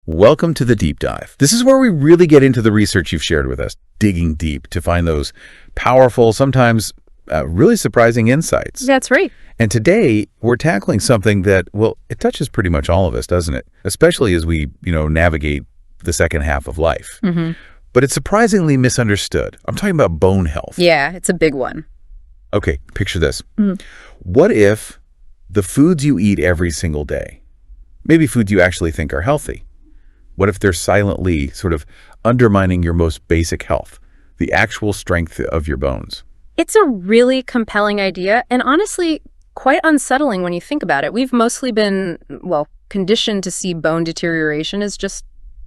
Welcome to the Deep Dive. This is where we really get into the research you've shared with us, digging deep to find those powerful, sometimes really surprising insights. That's right. And today, we're tackling something that, well, it touches pretty much all of us, doesn't it? Especially as we, navigate the second half of life. Mm-hmm. But it's surprisingly misunderstood. I'm talking about bone health. Yeah, it's a big one. Okay, picture this. Mm. What if the foods you eat every single day, maybe foods you actually think are healthy, what if they're silently sort of undermining your most basic health, the actual strength of your bones? It's a really compelling idea and honestly quite unsettling when you think about it. We've mostly been, conditioned to see bone deterioration as just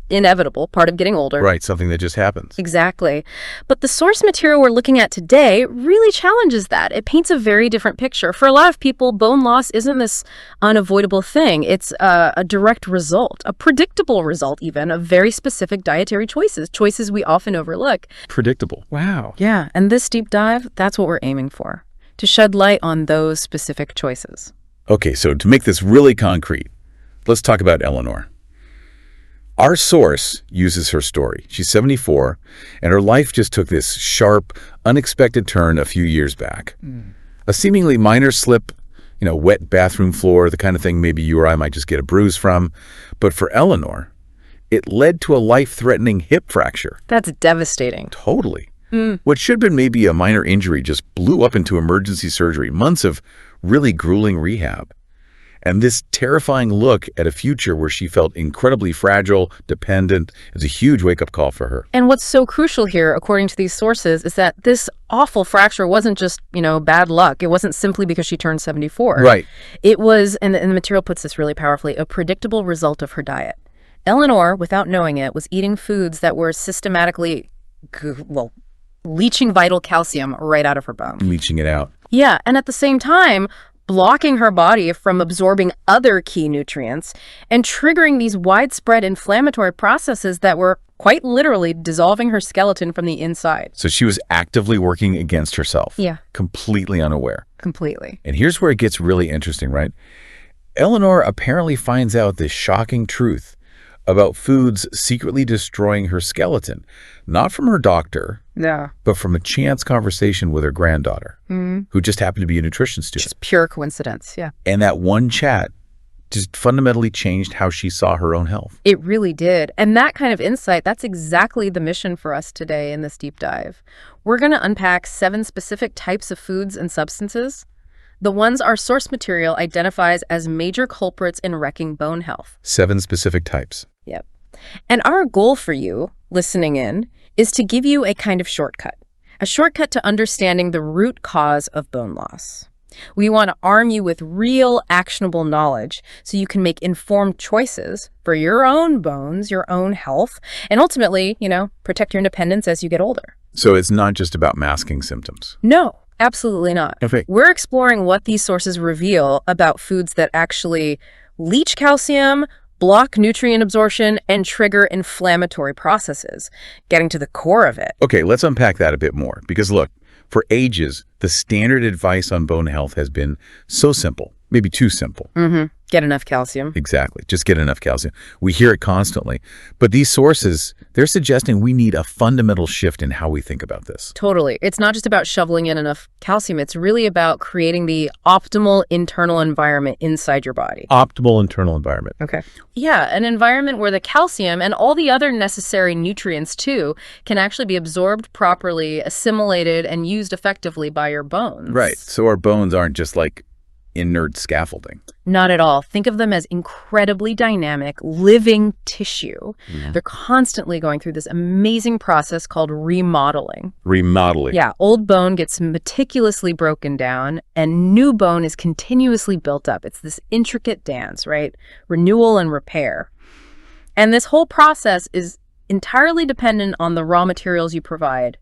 inevitable, part of getting older. Right, something that just happens. Exactly. But the source material we're looking at today really challenges that. It paints a very different picture. For a lot of people, bone loss isn't this unavoidable thing. It's a direct result, a predictable result even, of very specific dietary choices we often overlook. Predictable. Wow. Yeah, and this deep dive, that's what we're aiming for, to shed light on those specific choices. Okay, so to make this really concrete, let's talk about Eleanor. Our source uses her story. She's 74, and her life just took this sharp, unexpected turn a few years back. A seemingly minor slip, wet bathroom floor, the kind of thing maybe you or I might just get a bruise from. But for Eleanor, it led to a life-threatening hip fracture. That's devastating. Totally. What should have been maybe a minor injury just blew up into emergency surgery, months of really grueling rehab. And this terrifying look at a future where she felt incredibly fragile, dependent, is a huge wake-up call for her. And what's so crucial here, according to these sources, is that this awful fracture wasn't just, bad luck. It wasn't simply because she turned 74. Right. It was, and the material puts this really powerfully, a predictable result of her diet. Eleanor, without knowing it, was eating foods that were systematically, leaching vital calcium right out of her bones. Leaching it out. Yeah, and at the same time, blocking her body from absorbing other key nutrients and triggering these widespread inflammatory processes that were quite literally dissolving her skeleton from the inside. So she was actively working against herself. Yeah. Completely unaware. Completely. And here's where it gets really interesting, right? Eleanor apparently finds out this shocking truth about foods secretly destroying her skeleton, not from her doctor, but from a chance conversation with her granddaughter, who just happened to be a nutrition student. Just pure coincidence, yeah. And that one chat just fundamentally changed how she saw her own health. It really did. And that kind of insight, that's exactly the mission for us today in this deep dive. We're going to unpack 7 specific types of foods and substances, the ones our source material identifies as major culprits in wrecking bone health. 7 specific types. Yep. And our goal for you, listening in, is to give you a kind of shortcut. A shortcut to understanding the root cause of bone loss. We want to arm you with real, actionable knowledge so you can make informed choices for your own bones, your own health, and ultimately, protect your independence as you get older. So it's not just about masking symptoms. No, absolutely not. Okay. We're exploring what these sources reveal about foods that actually leach calcium, block nutrient absorption, and trigger inflammatory processes, getting to the core of it. Okay, let's unpack that a bit more. Because look, for ages, the standard advice on bone health has been so simple, maybe too simple. Get enough calcium. Exactly. Just get enough calcium. We hear it constantly. But these sources, they're suggesting we need a fundamental shift in how we think about this. Totally. It's not just about shoveling in enough calcium. It's really about creating the optimal internal environment inside your body. Optimal internal environment. Okay. Yeah, an environment where the calcium and all the other necessary nutrients too can actually be absorbed properly, assimilated, and used effectively by your bones. Right. So our bones aren't just like inert scaffolding. Not at all. Think of them as incredibly dynamic, living tissue. They're constantly going through this amazing process called remodeling. Remodeling. Yeah, old bone gets meticulously broken down and new bone is continuously built up. It's this intricate dance, right? Renewal and repair. And this whole process is entirely dependent on the raw materials you provide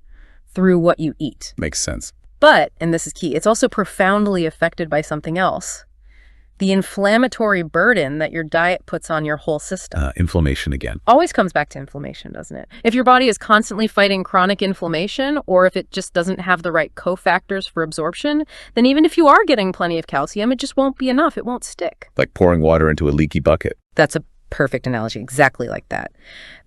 through what you eat. Makes sense. But, and this is key, it's also profoundly affected by something else. The inflammatory burden that your diet puts on your whole system. Inflammation again. Always comes back to inflammation, doesn't it? If your body is constantly fighting chronic inflammation, or if it just doesn't have the right cofactors for absorption, then even if you are getting plenty of calcium, it just won't be enough. It won't stick. Like pouring water into a leaky bucket. That's a Perfect analogy, exactly like that.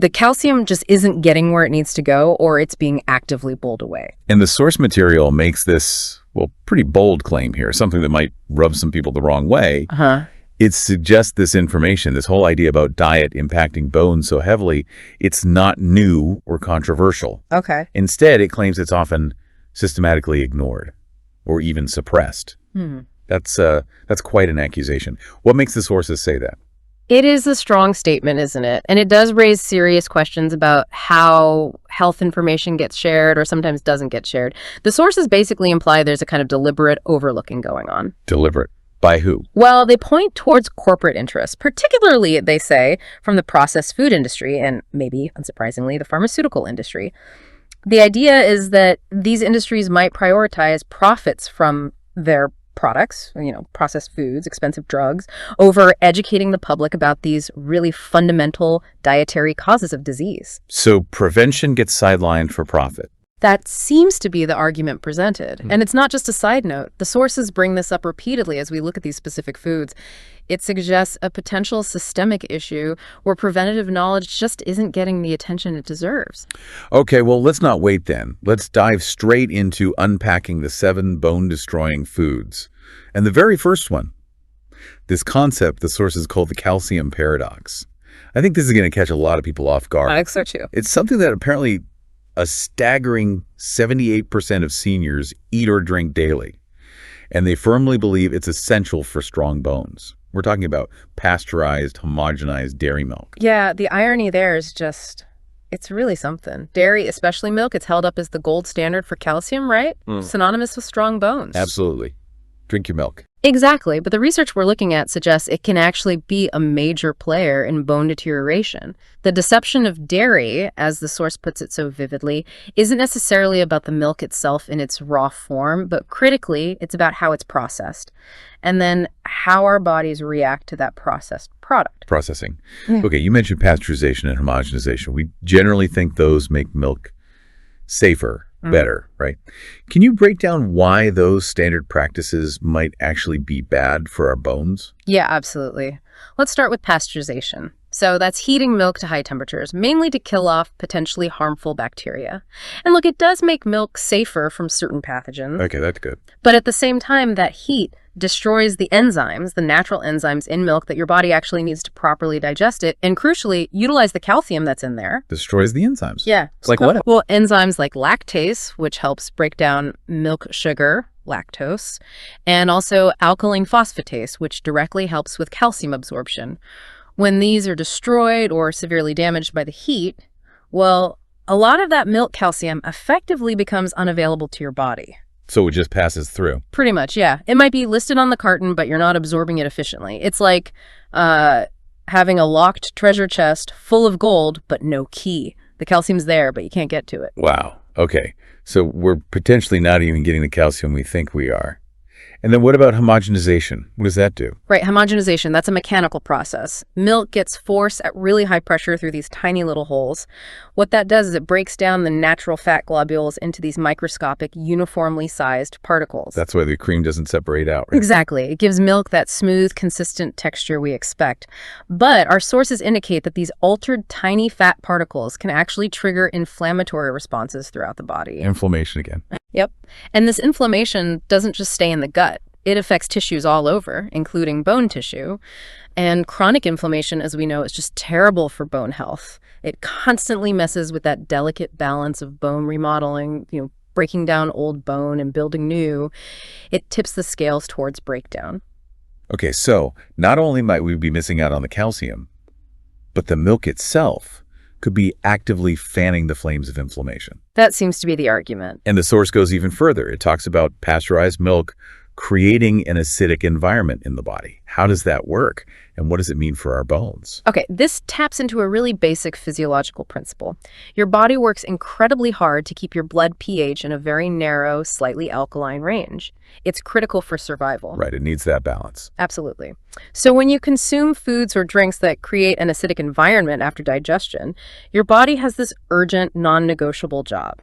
The calcium just isn't getting where it needs to go, or it's being actively pulled away. And the source material makes this, well, pretty bold claim here, something that might rub some people the wrong way. Uh-huh. It suggests this information, this whole idea about diet impacting bones so heavily, it's not new or controversial. Okay. Instead, it claims it's often systematically ignored or even suppressed. That's quite an accusation. What makes the sources say that? It is a strong statement, isn't it? And it does raise serious questions about how health information gets shared or sometimes doesn't get shared. The sources basically imply there's a kind of deliberate overlooking going on. Deliberate. By who? Well, they point towards corporate interests, particularly, they say, from the processed food industry and maybe, unsurprisingly, the pharmaceutical industry. The idea is that these industries might prioritize profits from their products, processed foods, expensive drugs, over educating the public about these really fundamental dietary causes of disease. So prevention gets sidelined for profit. That seems to be the argument presented. And it's not just a side note. The sources bring this up repeatedly as we look at these specific foods. It suggests a potential systemic issue where preventative knowledge just isn't getting the attention it deserves. Okay, well, let's not wait then. Let's dive straight into unpacking the 7 bone-destroying foods. And the very first one, this concept the sources call the calcium paradox. I think this is going to catch a lot of people off guard. I think so too. It's something that apparently a staggering 78% of seniors eat or drink daily, and they firmly believe it's essential for strong bones. We're talking about pasteurized, homogenized dairy milk. Yeah, the irony there is just, it's really something. Dairy, especially milk, it's held up as the gold standard for calcium, right? Synonymous with strong bones. Absolutely. Drink your milk. Exactly, but the research we're looking at suggests it can actually be a major player in bone deterioration. The deception of dairy, as the source puts it so vividly, isn't necessarily about the milk itself in its raw form, but critically, it's about how it's processed, and then how our bodies react to that processed product. Processing. Okay, you mentioned pasteurization and homogenization. We generally think those make milk safer, better, right? Can you break down why those standard practices might actually be bad for our bones? Yeah, absolutely. Let's start with pasteurization. So that's heating milk to high temperatures, mainly to kill off potentially harmful bacteria. And look, it does make milk safer from certain pathogens. Okay, that's good. But at the same time, that heat destroys the enzymes, the natural enzymes in milk that your body actually needs to properly digest it, and crucially, utilize the calcium that's in there. Destroys the enzymes. Yeah. Like what? Well, enzymes like lactase, which helps break down milk sugar, lactose, and also alkaline phosphatase, which directly helps with calcium absorption. When these are destroyed or severely damaged by the heat, well, a lot of that milk calcium effectively becomes unavailable to your body. So it just passes through. Pretty much, yeah. It might be listed on the carton, but you're not absorbing it efficiently. It's like having a locked treasure chest full of gold, but no key. The calcium's there, but you can't get to it. Wow. Okay. So we're potentially not even getting the calcium we think we are. And then what about homogenization? What does that do? Right, homogenization, that's a mechanical process. Milk gets forced at really high pressure through these tiny little holes. What that does is it breaks down the natural fat globules into these microscopic, uniformly sized particles. That's why the cream doesn't separate out, right? Exactly. It gives milk that smooth, consistent texture we expect. But our sources indicate that these altered tiny fat particles can actually trigger inflammatory responses throughout the body. Inflammation again. Yep. And this inflammation doesn't just stay in the gut. It affects tissues all over, including bone tissue. And chronic inflammation, as we know, is just terrible for bone health. It constantly messes with that delicate balance of bone remodeling, breaking down old bone and building new. It tips the scales towards breakdown. Okay, so not only might we be missing out on the calcium, but the milk itself could be actively fanning the flames of inflammation. That seems to be the argument. And the source goes even further. It talks about pasteurized milk creating an acidic environment in the body. How does that work? And what does it mean for our bones? Okay, this taps into a really basic physiological principle. Your body works incredibly hard to keep your blood pH in a very narrow, slightly alkaline range. It's critical for survival. Right, it needs that balance. Absolutely. So when you consume foods or drinks that create an acidic environment after digestion, your body has this urgent, non-negotiable job.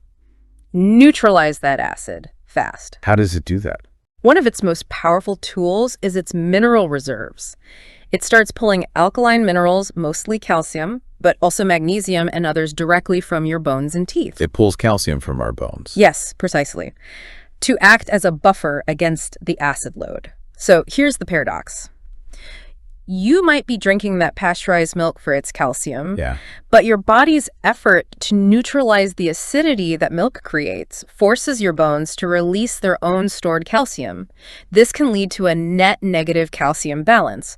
Neutralize that acid fast. How does it do that? One of its most powerful tools is its mineral reserves. It starts pulling alkaline minerals, mostly calcium, but also magnesium and others directly from your bones and teeth. It pulls calcium from our bones. Yes, precisely. To act as a buffer against the acid load. So here's the paradox. You might be drinking that pasteurized milk for its calcium, Yeah. but your body's effort to neutralize the acidity that milk creates forces your bones to release their own stored calcium. This can lead to a net negative calcium balance.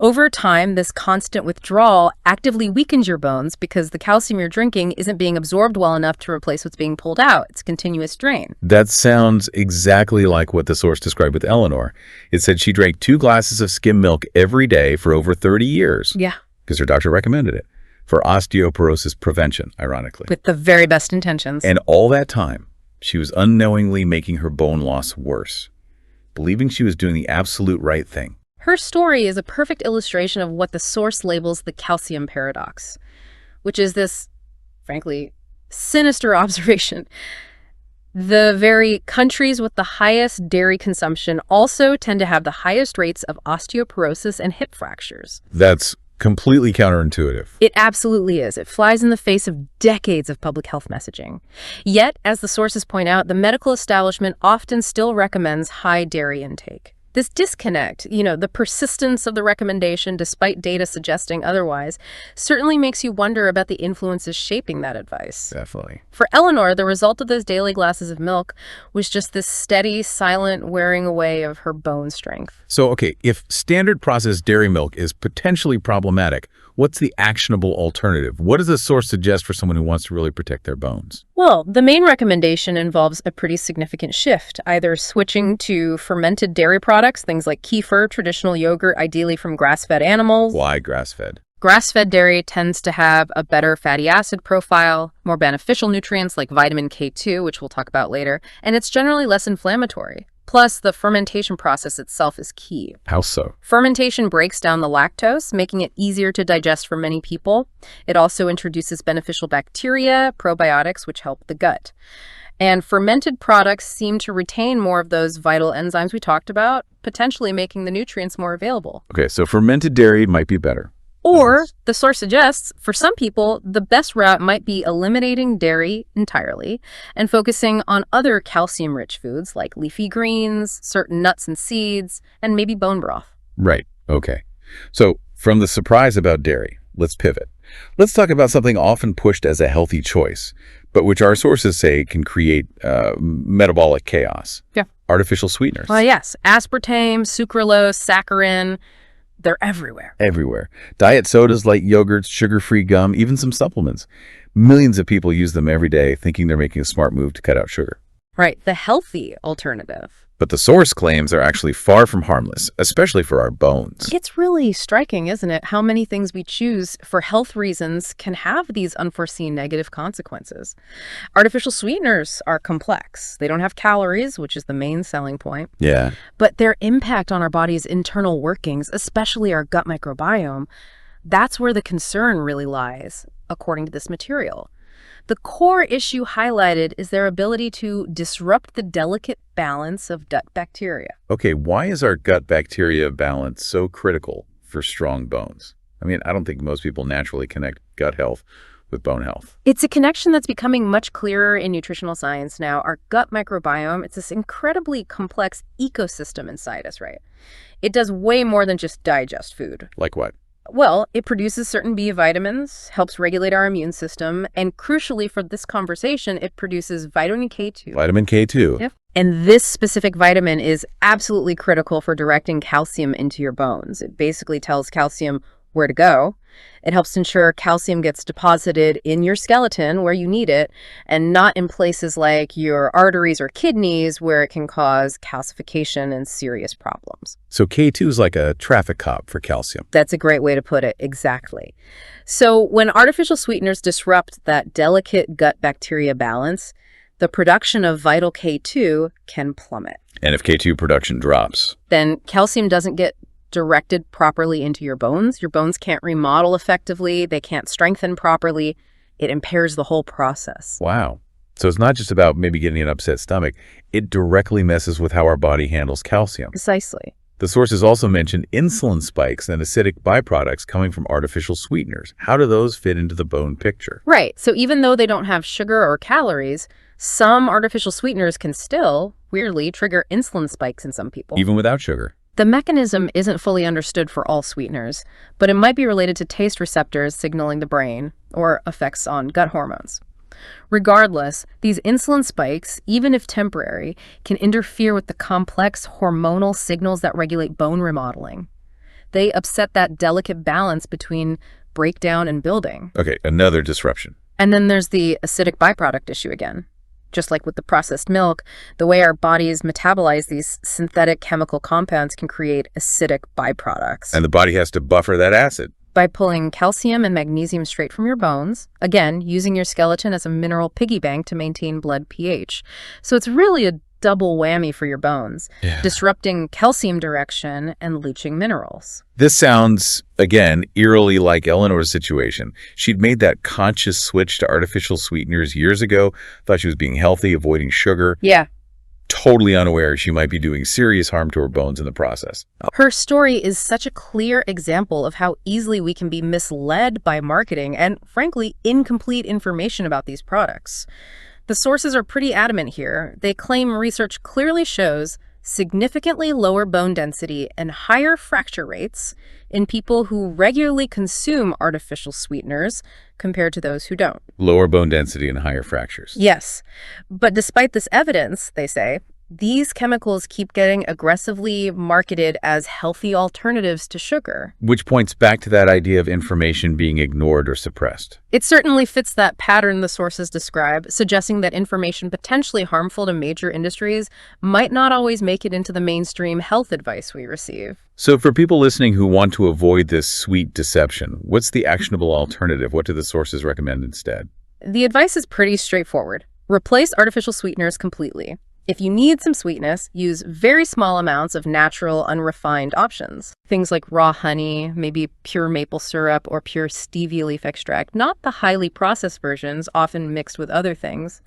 Over time, this constant withdrawal actively weakens your bones because the calcium you're drinking isn't being absorbed well enough to replace what's being pulled out. It's continuous drain. That sounds exactly like what the source described with Eleanor. It said she drank 2 glasses of skim milk every day for over 30 years. Yeah. Because her doctor recommended it for osteoporosis prevention, ironically. With the very best intentions. And all that time, she was unknowingly making her bone loss worse, believing she was doing the absolute right thing. Her story is a perfect illustration of what the source labels the calcium paradox, which is this, frankly, sinister observation. The very countries with the highest dairy consumption also tend to have the highest rates of osteoporosis and hip fractures. That's completely counterintuitive. It absolutely is. It flies in the face of decades of public health messaging. Yet, as the sources point out, the medical establishment often still recommends high dairy intake. This disconnect, the persistence of the recommendation despite data suggesting otherwise, certainly makes you wonder about the influences shaping that advice. Definitely. For Eleanor, the result of those daily glasses of milk was just this steady, silent wearing away of her bone strength. So, okay, if standard processed dairy milk is potentially problematic, what's the actionable alternative? What does the source suggest for someone who wants to really protect their bones? Well, the main recommendation involves a pretty significant shift, either switching to fermented dairy products, things like kefir, traditional yogurt, ideally from grass-fed animals. Why grass-fed? Grass-fed dairy tends to have a better fatty acid profile, more beneficial nutrients like vitamin K2, which we'll talk about later, and it's generally less inflammatory. Plus, the fermentation process itself is key. How so? Fermentation breaks down the lactose, making it easier to digest for many people. It also introduces beneficial bacteria, probiotics, which help the gut. And fermented products seem to retain more of those vital enzymes we talked about, potentially making the nutrients more available. Okay, so fermented dairy might be better. Or, the source suggests, for some people, the best route might be eliminating dairy entirely and focusing on other calcium-rich foods like leafy greens, certain nuts and seeds, and maybe bone broth. Right, okay. So, from the surprise about dairy, let's pivot. Let's talk about something often pushed as a healthy choice, but which our sources say can create metabolic chaos. Yeah. Artificial sweeteners. Well, yes. Aspartame, sucralose, saccharin. They're everywhere. Everywhere. Diet sodas, light yogurts, sugar-free gum, even some supplements. Millions of people use them every day thinking they're making a smart move to cut out sugar. Right, the healthy alternative. But the source claims they're actually far from harmless, especially for our bones. It's really striking, isn't it, how many things we choose for health reasons can have these unforeseen negative consequences. Artificial sweeteners are complex. They don't have calories, which is the main selling point. Yeah. But their impact on our body's internal workings, especially our gut microbiome, that's where the concern really lies, according to this material. The core issue highlighted is their ability to disrupt the delicate balance of gut bacteria. Okay, why is our gut bacteria balance so critical for strong bones? I mean, I don't think most people naturally connect gut health with bone health. It's a connection that's becoming much clearer in nutritional science now. Our gut microbiome, it's this incredibly complex ecosystem inside us, right? It does way more than just digest food. Like what? Well, it produces certain B vitamins, helps regulate our immune system, and crucially for this conversation, it produces vitamin K2. Vitamin K2. Yep. And this specific vitamin is absolutely critical for directing calcium into your bones. It basically tells calcium where to go. It helps ensure calcium gets deposited in your skeleton where you need it and not in places like your arteries or kidneys where it can cause calcification and serious problems. So K2 is like a traffic cop for calcium. That's a great way to put it, exactly. So when artificial sweeteners disrupt that delicate gut bacteria balance, the production of vital K2 can plummet. And if K2 production drops, then calcium doesn't get directed properly into your bones. Your bones can't remodel effectively. They can't strengthen properly. It impairs the whole process. wow. So it's not just about maybe getting an upset stomach. It directly messes with how our body handles calcium. Precisely. The sources also mention insulin spikes and acidic byproducts coming from artificial sweeteners. How do those fit into the bone picture? Right. So even though they don't have sugar or calories, some artificial sweeteners can still, weirdly, trigger insulin spikes in some people. Even without sugar? The mechanism isn't fully understood for all sweeteners, but it might be related to taste receptors signaling the brain or effects on gut hormones. Regardless, these insulin spikes, even if temporary, can interfere with the complex hormonal signals that regulate bone remodeling. They upset that delicate balance between breakdown and building. Okay, another disruption. And then there's the acidic byproduct issue again. Just like with the processed milk, the way our bodies metabolize these synthetic chemical compounds can create acidic byproducts. And the body has to buffer that acid. By pulling calcium and magnesium straight from your bones, again, using your skeleton as a mineral piggy bank to maintain blood pH. So it's really a double whammy for your bones, disrupting calcium direction and leaching minerals. This sounds, again, eerily like Eleanor's situation. She'd made that conscious switch to artificial sweeteners years ago, thought she was being healthy, avoiding sugar. Yeah. Totally unaware she might be doing serious harm to her bones in the process. Her story is such a clear example of how easily we can be misled by marketing and, frankly, incomplete information about these products. The sources are pretty adamant here. They claim research clearly shows significantly lower bone density and higher fracture rates in people who regularly consume artificial sweeteners compared to those who don't. Lower bone density and higher fractures. Yes, but despite this evidence, they say, these chemicals keep getting aggressively marketed as healthy alternatives to sugar. Which points back to that idea of information being ignored or suppressed. It certainly fits that pattern the sources describe, suggesting that information potentially harmful to major industries might not always make it into the mainstream health advice we receive. So for people listening who want to avoid this sweet deception, what's the actionable alternative? What do the sources recommend instead? The advice is pretty straightforward. Replace artificial sweeteners completely. If you need some sweetness, use very small amounts of natural, unrefined options. Things like raw honey, maybe pure maple syrup, or pure stevia leaf extract, not the highly processed versions, often mixed with other things.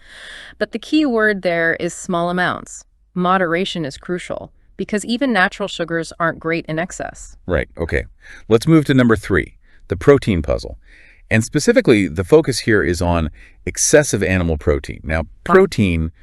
But the key word there is small amounts. Moderation is crucial, because even natural sugars aren't great in excess. Right, okay. Let's move to number 3, the protein puzzle. And specifically, the focus here is on excessive animal protein. Now, protein,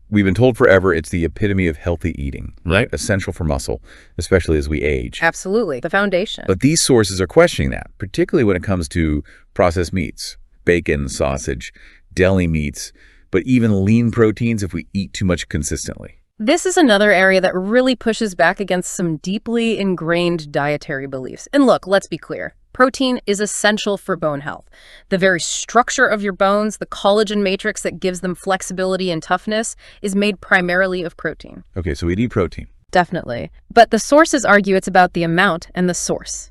we've been told forever it's the epitome of healthy eating, right? Essential for muscle, especially as we age. Absolutely, the foundation. But these sources are questioning that, particularly when it comes to processed meats, bacon, sausage, deli meats, but even lean proteins if we eat too much consistently. This is another area that really pushes back against some deeply ingrained dietary beliefs. And look, let's be clear. Protein is essential for bone health. The very structure of your bones, the collagen matrix that gives them flexibility and toughness, is made primarily of protein. Okay, so we eat protein. Definitely. But the sources argue it's about the amount and the source.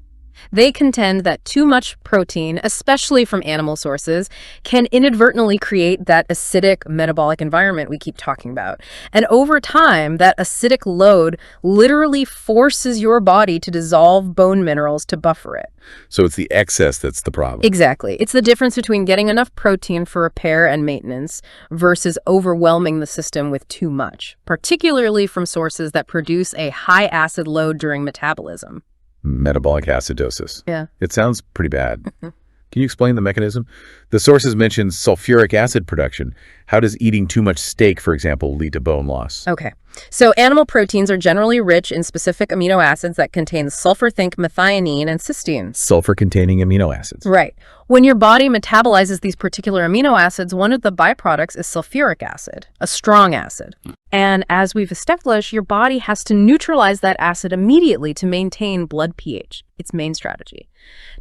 They contend that too much protein, especially from animal sources, can inadvertently create that acidic metabolic environment we keep talking about. And over time, that acidic load literally forces your body to dissolve bone minerals to buffer it. So it's the excess that's the problem. Exactly. It's the difference between getting enough protein for repair and maintenance versus overwhelming the system with too much, particularly from sources that produce a high acid load during metabolism. Metabolic acidosis. Yeah. It sounds pretty bad. Can you explain the mechanism? The sources mention sulfuric acid production. How does eating too much steak, for example, lead to bone loss? Okay. So animal proteins are generally rich in specific amino acids that contain sulfur, think methionine, and cysteine. Sulfur-containing amino acids. Right. When your body metabolizes these particular amino acids, one of the byproducts is sulfuric acid, a strong acid. And as we've established, your body has to neutralize that acid immediately to maintain blood pH, its main strategy.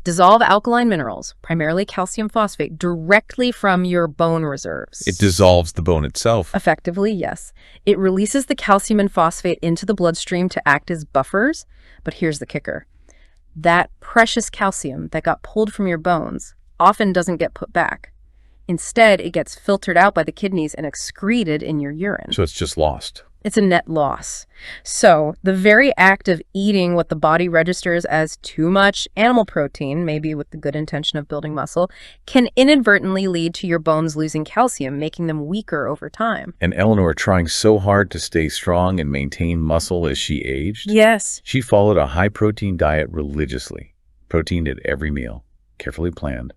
Dissolve alkaline minerals, primarily calcium phosphate, directly from your bone reserves. It dissolves the bone itself. Effectively, yes. It releases the calcium and phosphate into the bloodstream to act as buffers. But here's the kicker. That precious calcium that got pulled from your bones often doesn't get put back. Instead, it gets filtered out by the kidneys and excreted in your urine. So it's just lost. It's a net loss. So the very act of eating what the body registers as too much animal protein, maybe with the good intention of building muscle, can inadvertently lead to your bones losing calcium, making them weaker over time. And Eleanor, trying so hard to stay strong and maintain muscle as she aged, Yes. she followed a high-protein diet religiously. Protein at every meal, carefully planned,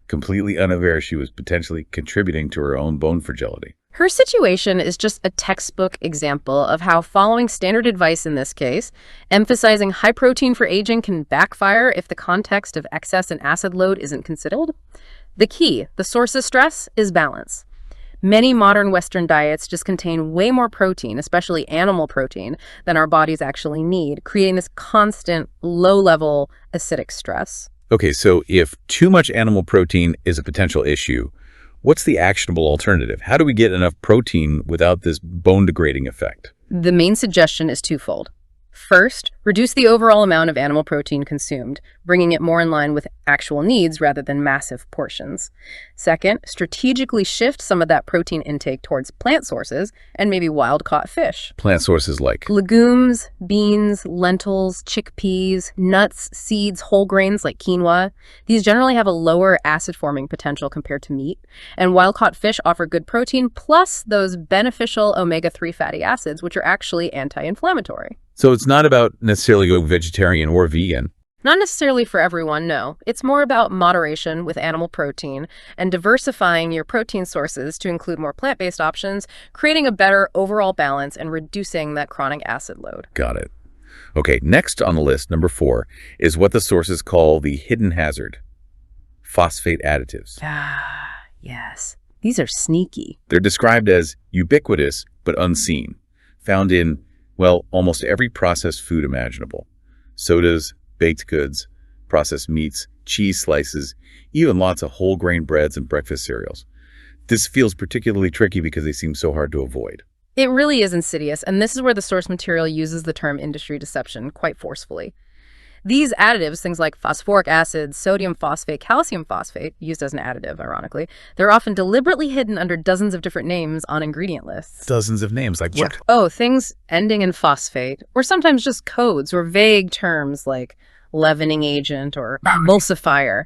completely unaware she was potentially contributing to her own bone fragility. Her situation is just a textbook example of how following standard advice in this case, emphasizing high protein for aging, can backfire if the context of excess and acid load isn't considered. The key, the source of stress, is balance. Many modern Western diets just contain way more protein, especially animal protein, than our bodies actually need, creating this constant, low-level acidic stress. Okay, so if too much animal protein is a potential issue, what's the actionable alternative? How do we get enough protein without this bone-degrading effect? The main suggestion is twofold. First, reduce the overall amount of animal protein consumed, bringing it more in line with actual needs rather than massive portions. Second, strategically shift some of that protein intake towards plant sources and maybe wild-caught fish. Plant sources like? Legumes, beans, lentils, chickpeas, nuts, seeds, whole grains like quinoa. These generally have a lower acid-forming potential compared to meat, and wild-caught fish offer good protein plus those beneficial omega-3 fatty acids, which are actually anti-inflammatory. So it's not about necessarily going vegetarian or vegan. Not necessarily for everyone, no. It's more about moderation with animal protein and diversifying your protein sources to include more plant-based options, creating a better overall balance and reducing that chronic acid load. Got it. Okay, next on the list, number 4, is what the sources call the hidden hazard: phosphate additives. Yes. These are sneaky. They're described as ubiquitous but unseen, found in, well, almost every processed food imaginable. Sodas, baked goods, processed meats, cheese slices, even lots of whole grain breads and breakfast cereals. This feels particularly tricky because they seem so hard to avoid. It really is insidious, and this is where the source material uses the term industry deception quite forcefully. These additives, things like phosphoric acid, sodium phosphate, calcium phosphate, used as an additive, ironically, they're often deliberately hidden under dozens of different names on ingredient lists. Dozens of names, like what? Oh, things ending in phosphate, or sometimes just codes or vague terms like leavening agent or emulsifier.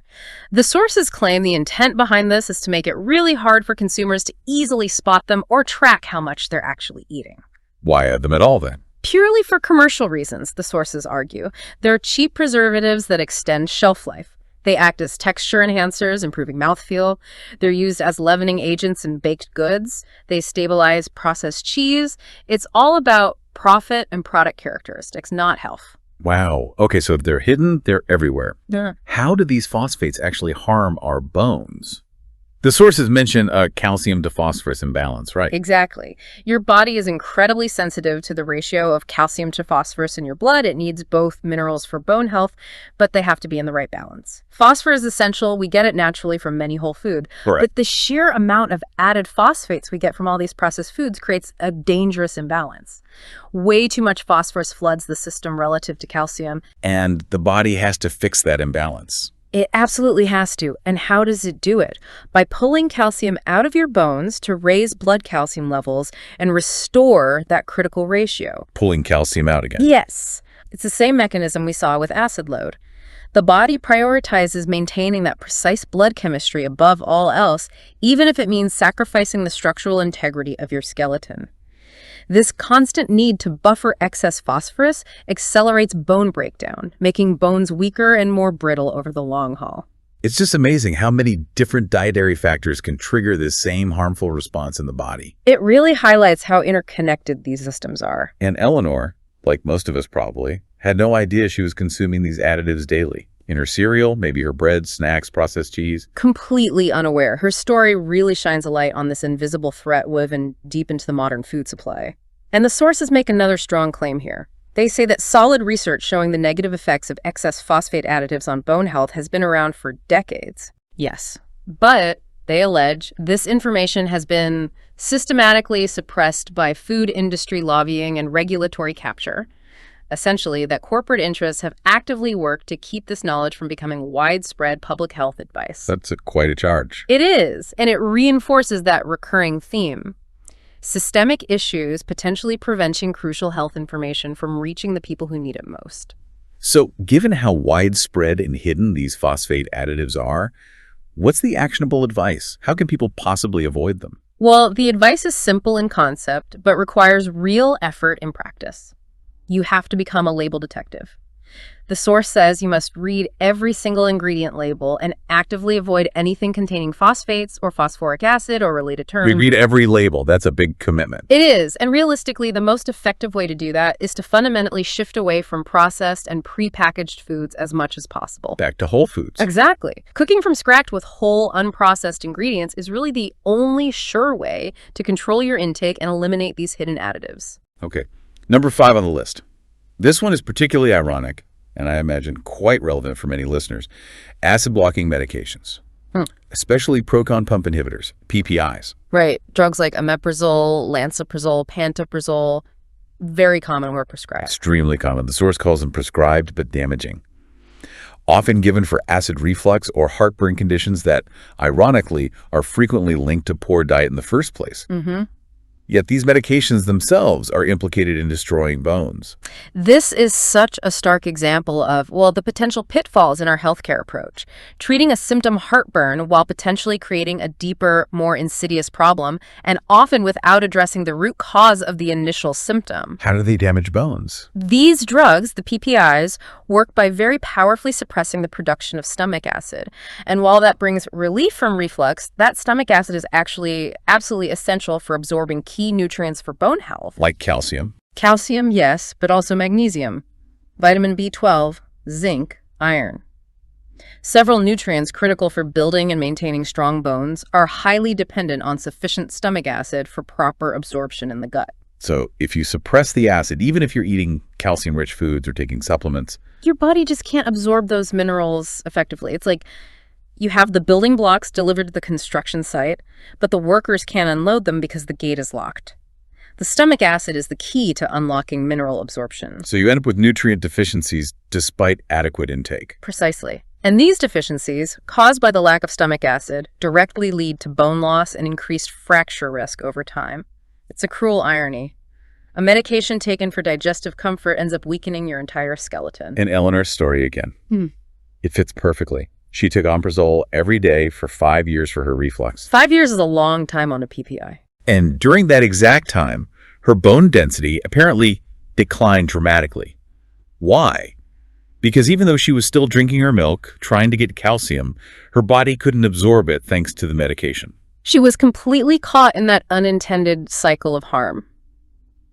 The sources claim the intent behind this is to make it really hard for consumers to easily spot them or track how much they're actually eating. Why add them at all, then? Purely for commercial reasons, the sources argue. They're cheap preservatives that extend shelf life. They act as texture enhancers, improving mouthfeel. They're used as leavening agents in baked goods. They stabilize processed cheese. It's all about profit and product characteristics, not health. Wow. Okay, so if they're hidden, they're everywhere. Yeah. How do these phosphates actually harm our bones? The sources mention a calcium to phosphorus imbalance, right? Exactly. Your body is incredibly sensitive to the ratio of calcium to phosphorus in your blood. It needs both minerals for bone health, but they have to be in the right balance. Phosphorus is essential. We get it naturally from many whole food. Correct. But the sheer amount of added phosphates we get from all these processed foods creates a dangerous imbalance. Way too much phosphorus floods the system relative to calcium. And the body has to fix that imbalance. It absolutely has to. And how does it do it? By pulling calcium out of your bones to raise blood calcium levels and restore that critical ratio. Pulling calcium out again. Yes. It's the same mechanism we saw with acid load. The body prioritizes maintaining that precise blood chemistry above all else, even if it means sacrificing the structural integrity of your skeleton. This constant need to buffer excess phosphorus accelerates bone breakdown, making bones weaker and more brittle over the long haul. It's just amazing how many different dietary factors can trigger this same harmful response in the body. It really highlights how interconnected these systems are. And Eleanor, like most of us probably, had no idea she was consuming these additives daily. In her cereal, maybe her bread, snacks, processed cheese. Completely unaware. Her story really shines a light on this invisible threat woven deep into the modern food supply. And the sources make another strong claim here. They say that solid research showing the negative effects of excess phosphate additives on bone health has been around for decades. Yes, but they allege this information has been systematically suppressed by food industry lobbying and regulatory capture. Essentially, that corporate interests have actively worked to keep this knowledge from becoming widespread public health advice. That's quite a charge. It is, and it reinforces that recurring theme. Systemic issues potentially preventing crucial health information from reaching the people who need it most. So, given how widespread and hidden these phosphate additives are, what's the actionable advice? How can people possibly avoid them? Well, the advice is simple in concept, but requires real effort in practice. You have to become a label detective. The source says you must read every single ingredient label and actively avoid anything containing phosphates or phosphoric acid or related terms. We read every label. That's a big commitment. It is, and realistically, the most effective way to do that is to fundamentally shift away from processed and prepackaged foods as much as possible. Back to whole foods. Exactly. Cooking from scratch with whole, unprocessed ingredients is really the only sure way to control your intake and eliminate these hidden additives. Okay. Number 5 on the list. This one is particularly ironic, and I imagine quite relevant for many listeners. Acid-blocking medications, especially proton pump inhibitors, PPIs. Right. Drugs like omeprazole, lansoprazole, pantoprazole, very common where prescribed. Extremely common. The source calls them prescribed but damaging. Often given for acid reflux or heartburn conditions that, ironically, are frequently linked to poor diet in the first place. Yet these medications themselves are implicated in destroying bones. This is such a stark example of, well, the potential pitfalls in our healthcare approach. Treating a symptom heartburn while potentially creating a deeper, more insidious problem, and often without addressing the root cause of the initial symptom. How do they damage bones? These drugs, the PPIs, work by very powerfully suppressing the production of stomach acid. And while that brings relief from reflux, that stomach acid is actually absolutely essential for absorbing key nutrients for bone health. Like calcium. Calcium, yes, but also magnesium, vitamin B12, zinc, iron. Several nutrients critical for building and maintaining strong bones are highly dependent on sufficient stomach acid for proper absorption in the gut. So if you suppress the acid, even if you're eating calcium-rich foods or taking supplements, your body just can't absorb those minerals effectively. It's like you have the building blocks delivered to the construction site, but the workers can't unload them because the gate is locked. The stomach acid is the key to unlocking mineral absorption. so you end up with nutrient deficiencies despite adequate intake. Precisely. And these deficiencies, caused by the lack of stomach acid, directly lead to bone loss and increased fracture risk over time. It's a cruel irony. A medication taken for digestive comfort ends up weakening your entire skeleton. And Eleanor's story again. It fits perfectly. She took omeprazole every day for 5 years for her reflux. 5 years is a long time on a PPI. And during that exact time, her bone density apparently declined dramatically. Why? Because even though she was still drinking her milk, trying to get calcium, her body couldn't absorb it thanks to the medication. She was completely caught in that unintended cycle of harm.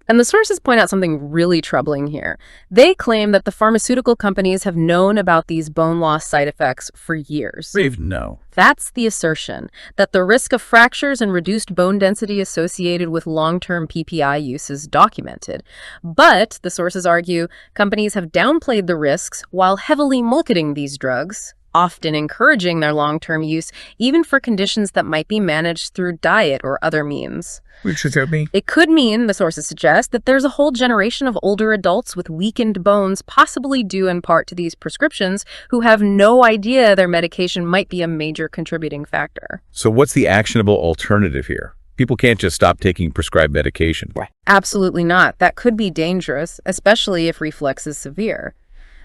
And the sources point out something really troubling here. They claim that the pharmaceutical companies have known about these bone loss side effects for years. No. That's the assertion, that the risk of fractures and reduced bone density associated with long-term PPI use is documented. But, the sources argue, companies have downplayed the risks while heavily marketing these drugs, often encouraging their long-term use, even for conditions that might be managed through diet or other means. Which does that mean? It could mean, the sources suggest, that there's a whole generation of older adults with weakened bones, possibly due in part to these prescriptions, who have no idea their medication might be a major contributing factor. So what's the actionable alternative here? People can't just stop taking prescribed medication. Absolutely not. That could be dangerous, especially if reflux is severe.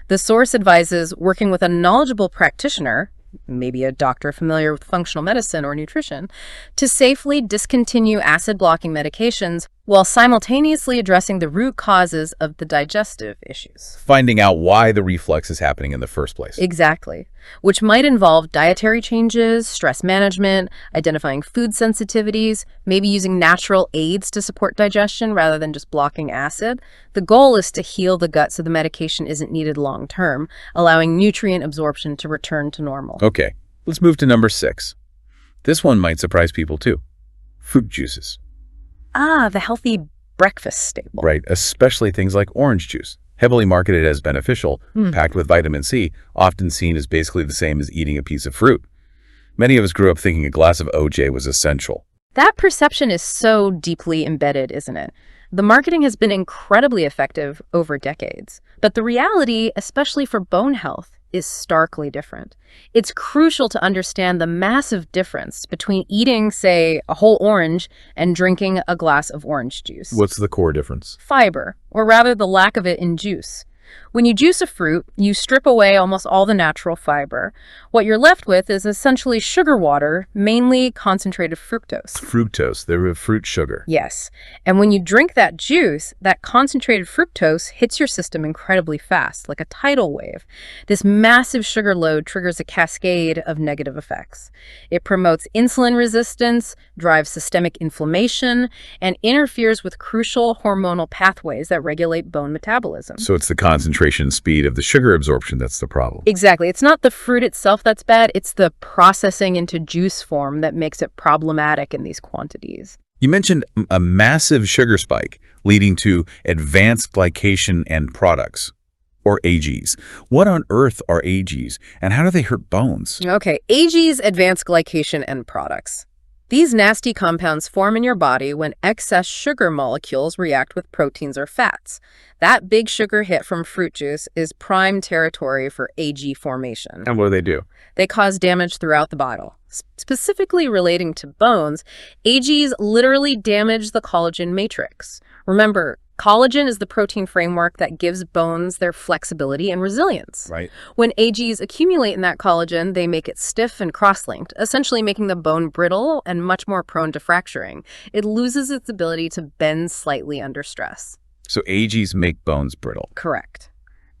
The source advises working with a knowledgeable practitioner, maybe a doctor familiar with functional medicine or nutrition, to safely discontinue acid-blocking medications while simultaneously addressing the root causes of the digestive issues. Finding out why the reflux is happening in the first place. Exactly. Which might involve dietary changes, stress management, identifying food sensitivities, maybe using natural aids to support digestion rather than just blocking acid. The goal is to heal the gut so the medication isn't needed long-term, allowing nutrient absorption to return to normal. Okay, let's move to number 6. This one might surprise people too. Fruit juices. The healthy breakfast staple. Right, especially things like orange juice. Heavily marketed as beneficial, packed with vitamin C, often seen as basically the same as eating a piece of fruit. Many of us grew up thinking a glass of OJ was essential. That perception is so deeply embedded, isn't it? The marketing has been incredibly effective over decades. But the reality, especially for bone health, is starkly different. It's crucial to understand the massive difference between eating, say, a whole orange and drinking a glass of orange juice. What's the core difference? Fiber, or rather the lack of it in juice. When you juice a fruit, you strip away almost all the natural fiber. What you're left with is essentially sugar water, mainly concentrated fructose. Fructose, the fruit sugar. Yes. And when you drink that juice, that concentrated fructose hits your system incredibly fast, like a tidal wave. This massive sugar load triggers a cascade of negative effects. It promotes insulin resistance, drives systemic inflammation, and interferes with crucial hormonal pathways that regulate bone metabolism. So it's the concentration speed of the sugar absorption that's the problem. Exactly. It's not the fruit itself that's bad, it's the processing into juice form that makes it problematic in these quantities. You mentioned a massive sugar spike leading to advanced glycation end products, or AGs. What on earth are AGs, and how do they hurt bones? Okay, AGs, advanced glycation end products. These nasty compounds form in your body when excess sugar molecules react with proteins or fats. That big sugar hit from fruit juice is prime territory for AG formation. And what do they do? They cause damage throughout the bottle. Specifically relating to bones, AGs literally damage the collagen matrix. Remember, collagen is the protein framework that gives bones their flexibility and resilience. Right. When AGs accumulate in that collagen, they make it stiff and cross-linked, essentially making the bone brittle and much more prone to fracturing. It loses its ability to bend slightly under stress. So AGs make bones brittle. Correct.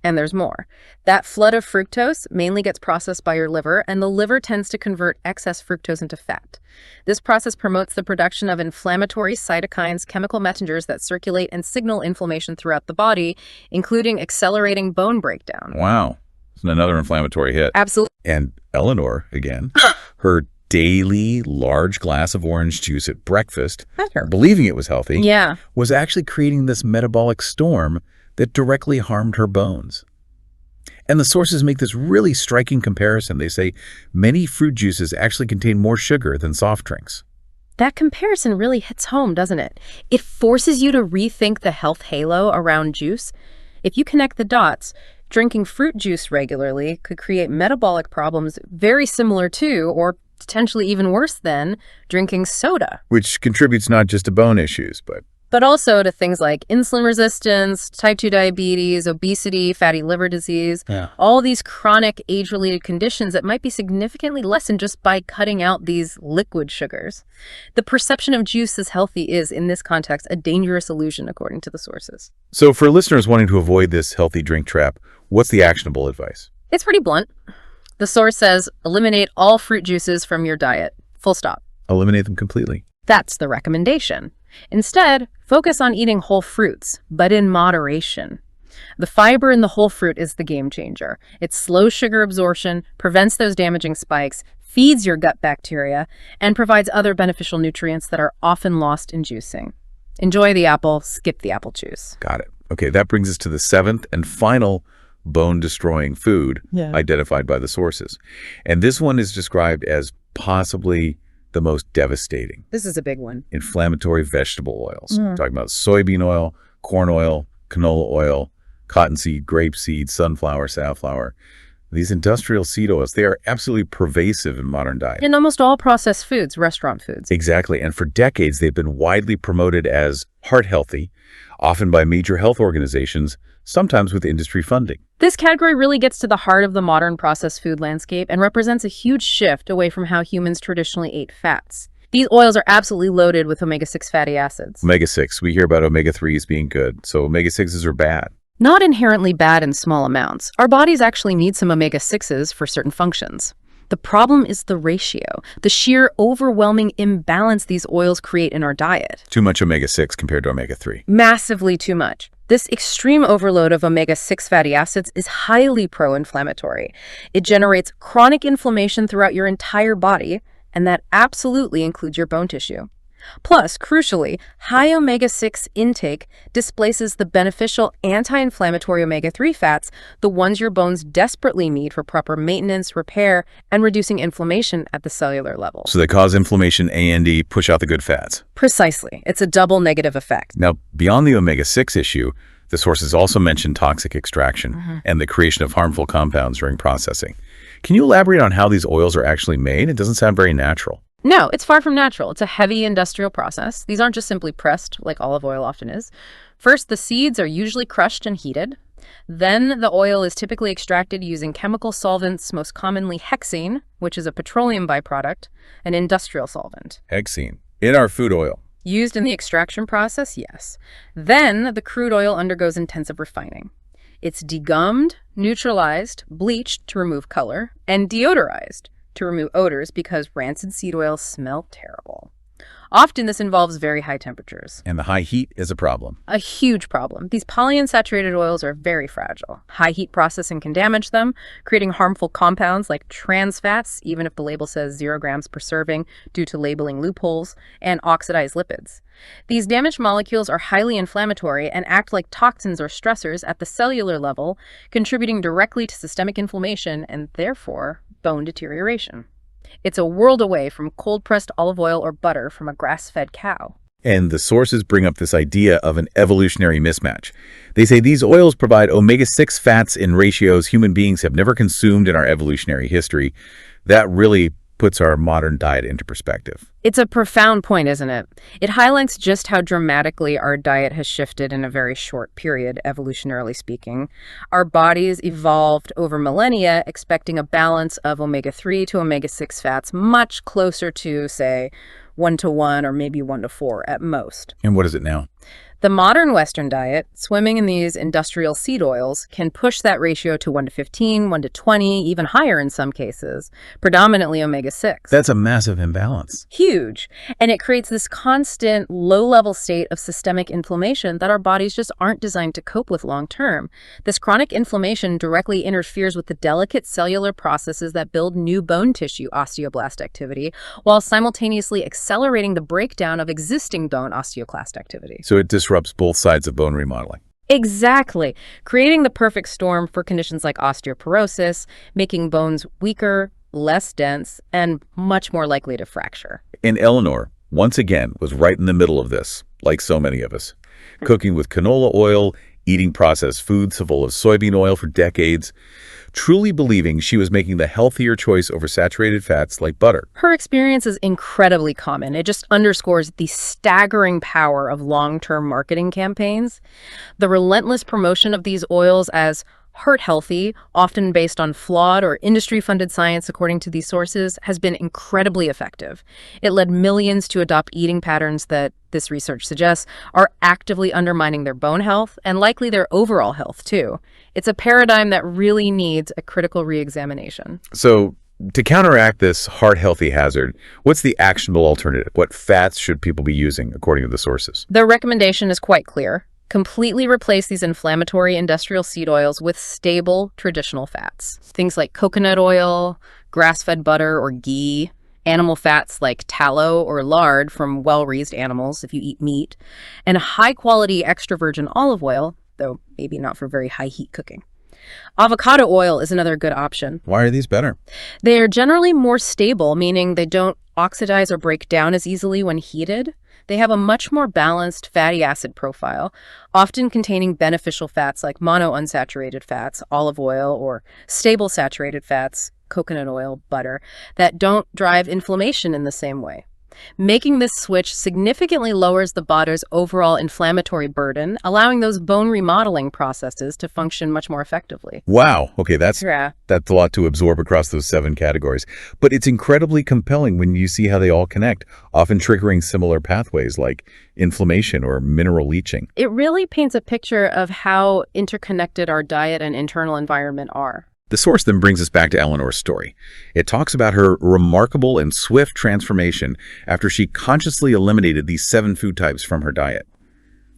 And there's more. That flood of fructose mainly gets processed by your liver, and the liver tends to convert excess fructose into fat. This process promotes the production of inflammatory cytokines, chemical messengers that circulate and signal inflammation throughout the body, including accelerating bone breakdown. Wow. It's another inflammatory hit. Absolutely. And Eleanor, again, her daily large glass of orange juice at breakfast, believing it was healthy, was actually creating this metabolic storm that directly harmed her bones. And the sources make this really striking comparison. They say many fruit juices actually contain more sugar than soft drinks. That comparison really hits home, doesn't it? It forces you to rethink the health halo around juice. If you connect the dots, drinking fruit juice regularly could create metabolic problems very similar to, or potentially even worse than, drinking soda. Which contributes not just to bone issues, but also to things like insulin resistance, type 2 diabetes, obesity, fatty liver disease, all these chronic age-related conditions that might be significantly lessened just by cutting out these liquid sugars. The perception of juice as healthy is, in this context, a dangerous illusion, according to the sources. So for listeners wanting to avoid this healthy drink trap, what's the actionable advice? It's pretty blunt. The source says, eliminate all fruit juices from your diet. Full stop. Eliminate them completely. That's the recommendation. Instead, focus on eating whole fruits, but in moderation. The fiber in the whole fruit is the game changer. It slows sugar absorption, prevents those damaging spikes, feeds your gut bacteria, and provides other beneficial nutrients that are often lost in juicing. Enjoy the apple, skip the apple juice. Got it. Okay, that brings us to the seventh and final bone-destroying food identified by the sources. And this one is described as possibly the most devastating. This is a big one. Inflammatory vegetable oils. We're talking about soybean oil, corn oil, canola oil, cottonseed, grapeseed, sunflower, safflower. These industrial seed oils, they are absolutely pervasive in modern diet. In almost all processed foods, restaurant foods. Exactly. And for decades, they've been widely promoted as heart healthy, often by major health organizations, sometimes with industry funding. This category really gets to the heart of the modern processed food landscape and represents a huge shift away from how humans traditionally ate fats. These oils are absolutely loaded with omega-6 fatty acids. Omega-6, we hear about omega-3s being good, so omega-6s are bad. Not inherently bad in small amounts. Our bodies actually need some omega-6s for certain functions. The problem is the ratio, the sheer overwhelming imbalance these oils create in our diet. Too much omega-6 compared to omega-3. Massively too much. This extreme overload of omega-6 fatty acids is highly pro-inflammatory. It generates chronic inflammation throughout your entire body, and that absolutely includes your bone tissue. Plus, crucially, high omega-6 intake displaces the beneficial anti-inflammatory omega-3 fats, the ones your bones desperately need for proper maintenance, repair, and reducing inflammation at the cellular level. So they cause inflammation and push out the good fats. Precisely. It's a double negative effect. Now, beyond the omega-6 issue, The sources also mention toxic extraction and the creation of harmful compounds during processing. Can you elaborate on how these oils are actually made? It doesn't sound very natural. No, it's far from natural. It's a heavy industrial process. These aren't just simply pressed like olive oil often is. First, the seeds are usually crushed and heated. Then the oil is typically extracted using chemical solvents, most commonly hexane, which is a petroleum byproduct, an industrial solvent. Hexene. In our food oil. Used in the extraction process, yes. Then the crude oil undergoes intensive refining. It's degummed, neutralized, bleached to remove color, and deodorized to remove odors because rancid seed oils smell terrible. Often this involves very high temperatures. And the high heat is a problem. A huge problem. These polyunsaturated oils are very fragile. High heat processing can damage them, creating harmful compounds like trans fats, even if the label says 0 grams per serving due to labeling loopholes, and oxidized lipids. These damaged molecules are highly inflammatory and act like toxins or stressors at the cellular level, contributing directly to systemic inflammation and therefore bone deterioration. It's a world away from cold-pressed olive oil or butter from a grass-fed cow. And the sources bring up this idea of an evolutionary mismatch. They say these oils provide omega-6 fats in ratios human beings have never consumed in our evolutionary history. That really puts our modern diet into perspective. It's a profound point, isn't it? It highlights just how dramatically our diet has shifted in a very short period, evolutionarily speaking. Our bodies evolved over millennia expecting a balance of omega-3 to omega-6 fats much closer to, say, 1-to-1 or maybe 1-to-4 at most. And what is it now? The modern Western diet, swimming in these industrial seed oils, can push that ratio to 1-to-15, 1-to-20, even higher in some cases, predominantly omega-6. That's a massive imbalance. Huge. And it creates this constant low-level state of systemic inflammation that our bodies just aren't designed to cope with long-term. This chronic inflammation directly interferes with the delicate cellular processes that build new bone tissue osteoblast activity, while simultaneously accelerating the breakdown of existing bone osteoclast activity. So it disrupts both sides of bone remodeling. Exactly. Creating the perfect storm for conditions like osteoporosis, making bones weaker, less dense, and much more likely to fracture. And Eleanor, once again, was right in the middle of this, like so many of us. Cooking with canola oil, eating processed foods full of soybean oil for decades, truly believing she was making the healthier choice over saturated fats like butter. Her experience is incredibly common. It just underscores the staggering power of long-term marketing campaigns. The relentless promotion of these oils as heart healthy, often based on flawed or industry-funded science according to these sources, has been incredibly effective. It led millions to adopt eating patterns that, this research suggests, are actively undermining their bone health and likely their overall health too. It's a paradigm that really needs a critical re-examination. So, to counteract this heart-healthy hazard, what's the actionable alternative? What fats should people be using according to the sources? The recommendation is quite clear. Completely replace these inflammatory industrial seed oils with stable traditional fats. Things like coconut oil, grass-fed butter or ghee, animal fats like tallow or lard from well-raised animals if you eat meat, and high-quality extra virgin olive oil, though maybe not for very high heat cooking. Avocado oil is another good option. Why are these better? They are generally more stable, meaning they don't oxidize or break down as easily when heated. They have a much more balanced fatty acid profile, often containing beneficial fats like monounsaturated fats, olive oil, or stable saturated fats, coconut oil, butter, that don't drive inflammation in the same way. Making this switch significantly lowers the body's overall inflammatory burden, allowing those bone remodeling processes to function much more effectively. Wow. Okay, that's a lot to absorb across those 7 categories. But it's incredibly compelling when you see how they all connect, often triggering similar pathways like inflammation or mineral leaching. It really paints a picture of how interconnected our diet and internal environment are. The source then brings us back to Eleanor's story. It talks about her remarkable and swift transformation after she consciously eliminated these 7 food types from her diet.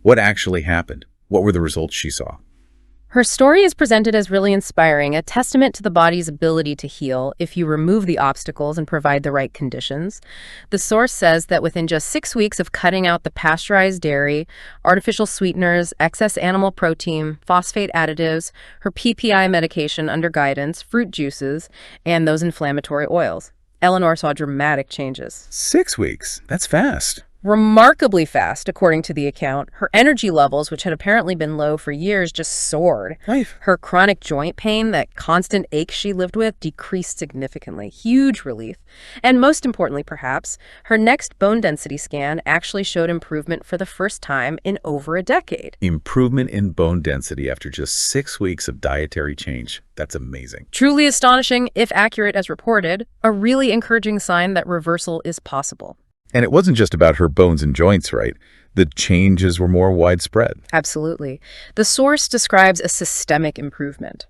What actually happened? What were the results she saw? Her story is presented as really inspiring, a testament to the body's ability to heal if you remove the obstacles and provide the right conditions. The source says that within just 6 weeks of cutting out the pasteurized dairy, artificial sweeteners, excess animal protein, phosphate additives, her PPI medication under guidance, fruit juices, and those inflammatory oils, Eleanor saw dramatic changes. 6 weeks? That's fast. remarkably fast, according to the account. Her energy levels, which had apparently been low for years, just soared. Right. Her chronic joint pain, that constant ache she lived with, decreased significantly. Huge relief. And most importantly, perhaps, her next bone density scan actually showed improvement for the first time in over a decade. Improvement in bone density after just 6 weeks of dietary change. That's amazing. Truly astonishing, if accurate as reported, a really encouraging sign that reversal is possible. And it wasn't just about her bones and joints, right? The changes were more widespread. Absolutely. The source describes a systemic improvement.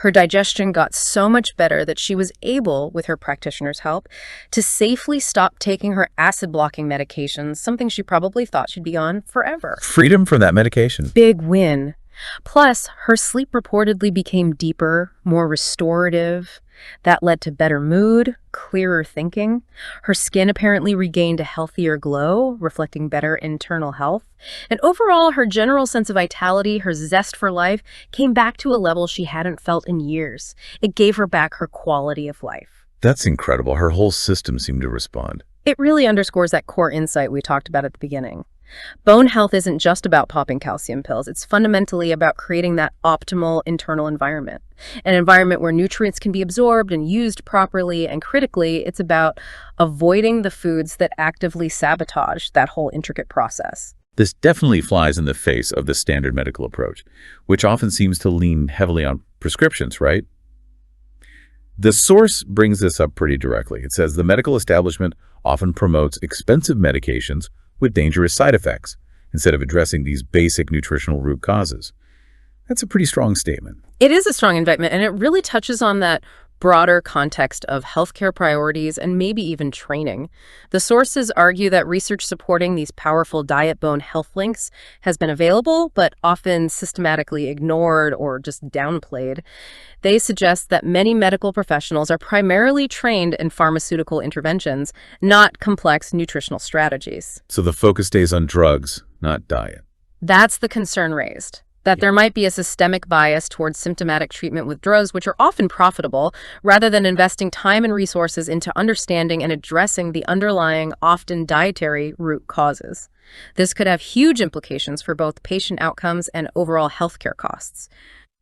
Her digestion got so much better that she was able, with her practitioner's help, to safely stop taking her acid-blocking medications, something she probably thought she'd be on forever. Freedom from that medication. Big win. Plus, her sleep reportedly became deeper, more restorative. That led to better mood, clearer thinking. Her skin apparently regained a healthier glow, reflecting better internal health. And overall, her general sense of vitality, her zest for life, came back to a level she hadn't felt in years. It gave her back her quality of life. That's incredible. Her whole system seemed to respond. It really underscores that core insight we talked about at the beginning. Bone health isn't just about popping calcium pills. It's fundamentally about creating that optimal internal environment, an environment where nutrients can be absorbed and used properly, and critically, it's about avoiding the foods that actively sabotage that whole intricate process. This definitely flies in the face of the standard medical approach, which often seems to lean heavily on prescriptions, right? The source brings this up pretty directly. It says the medical establishment often promotes expensive medications with dangerous side effects, instead of addressing these basic nutritional root causes. That's a pretty strong statement. It is a strong indictment, and it really touches on that broader context of healthcare priorities and maybe even training. The sources argue that research supporting these powerful diet-bone health links has been available, but often systematically ignored or just downplayed. They suggest that many medical professionals are primarily trained in pharmaceutical interventions, not complex nutritional strategies. So the focus stays on drugs, not diet. That's the concern raised. That there might be a systemic bias towards symptomatic treatment with drugs, which are often profitable, rather than investing time and resources into understanding and addressing the underlying, often dietary root causes. This could have huge implications for both patient outcomes and overall healthcare costs.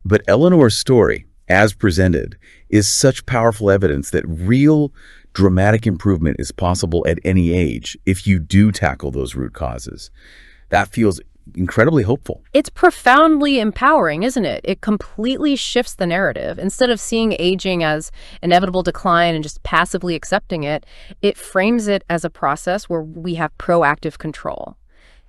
But Eleanor's story, as presented, is such powerful evidence that real dramatic improvement is possible at any age if you do tackle those root causes. That feels incredibly hopeful. It's profoundly empowering, isn't it? It completely shifts the narrative. Instead of seeing aging as inevitable decline and just passively accepting it, it frames it as a process where we have proactive control.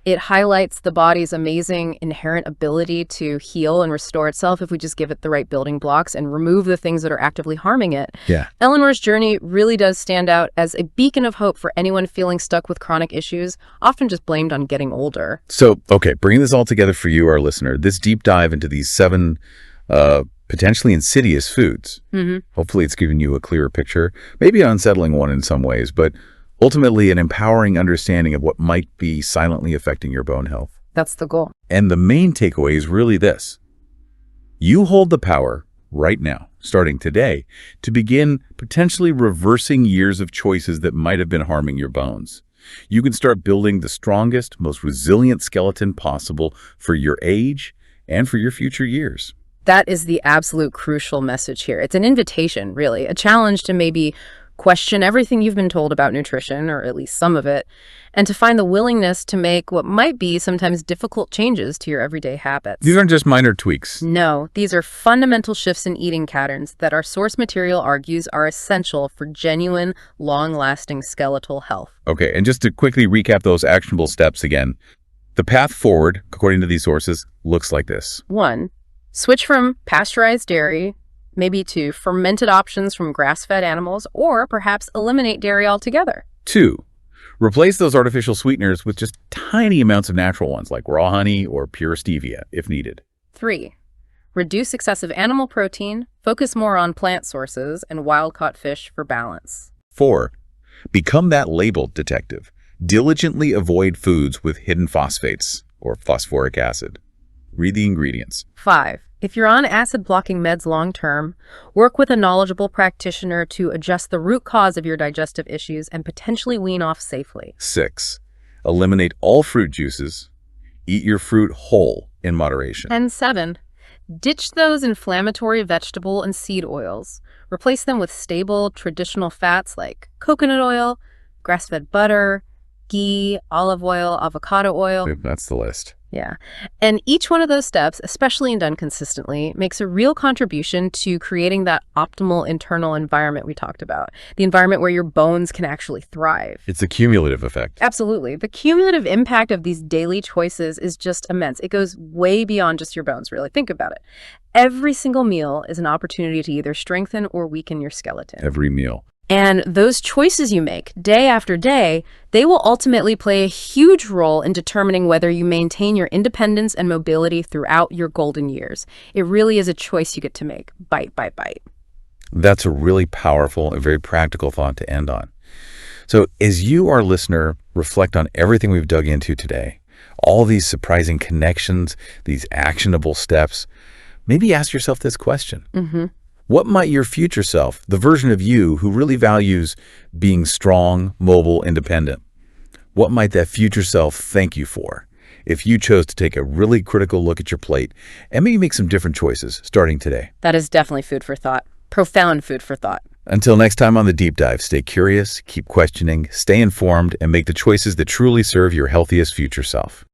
It highlights the body's amazing inherent ability to heal and restore itself if we just give it the right building blocks and remove the things that are actively harming it. Yeah. Eleanor's journey really does stand out as a beacon of hope for anyone feeling stuck with chronic issues, often just blamed on getting older. So, okay, bringing this all together for you, our listener, this deep dive into these 7 potentially insidious foods. Hopefully it's given you a clearer picture, maybe an unsettling one in some ways, but ultimately an empowering understanding of what might be silently affecting your bone health. That's the goal. And the main takeaway is really this. You hold the power right now, starting today, to begin potentially reversing years of choices that might have been harming your bones. You can start building the strongest, most resilient skeleton possible for your age and for your future years. That is the absolute crucial message here. It's an invitation, really, a challenge to maybe question everything you've been told about nutrition, or at least some of it, and to find the willingness to make what might be sometimes difficult changes to your everyday habits. These aren't just minor tweaks. No, these are fundamental shifts in eating patterns that our source material argues are essential for genuine, long-lasting skeletal health. Okay, and just to quickly recap those actionable steps again, the path forward, according to these sources, looks like this. 1. Switch from pasteurized dairy, maybe to fermented options from grass-fed animals, or perhaps eliminate dairy altogether. 2. Replace those artificial sweeteners with just tiny amounts of natural ones like raw honey or pure stevia if needed. 3. Reduce excessive animal protein, focus more on plant sources, and wild-caught fish for balance. 4. Become that label detective. Diligently avoid foods with hidden phosphates or phosphoric acid. Read the ingredients. 5. If you're on acid-blocking meds long-term, work with a knowledgeable practitioner to adjust the root cause of your digestive issues and potentially wean off safely. 6. Eliminate all fruit juices. Eat your fruit whole in moderation. And 7, ditch those inflammatory vegetable and seed oils. Replace them with stable, traditional fats like coconut oil, grass-fed butter, ghee, olive oil, avocado oil. That's the list. Yeah. And each one of those steps, especially when done consistently, makes a real contribution to creating that optimal internal environment we talked about, the environment where your bones can actually thrive. It's a cumulative effect. Absolutely. The cumulative impact of these daily choices is just immense. It goes way beyond just your bones, really. Think about it. Every single meal is an opportunity to either strengthen or weaken your skeleton. Every meal. And those choices you make day after day, they will ultimately play a huge role in determining whether you maintain your independence and mobility throughout your golden years. It really is a choice you get to make, bite by bite. That's a really powerful and very practical thought to end on. So as you, our listener, reflect on everything we've dug into today, all these surprising connections, these actionable steps, maybe ask yourself this question. What might your future self, the version of you who really values being strong, mobile, independent, what might that future self thank you for if you chose to take a really critical look at your plate and maybe make some different choices starting today? That is definitely food for thought. Profound food for thought. Until next time on The Deep Dive, stay curious, keep questioning, stay informed, and make the choices that truly serve your healthiest future self.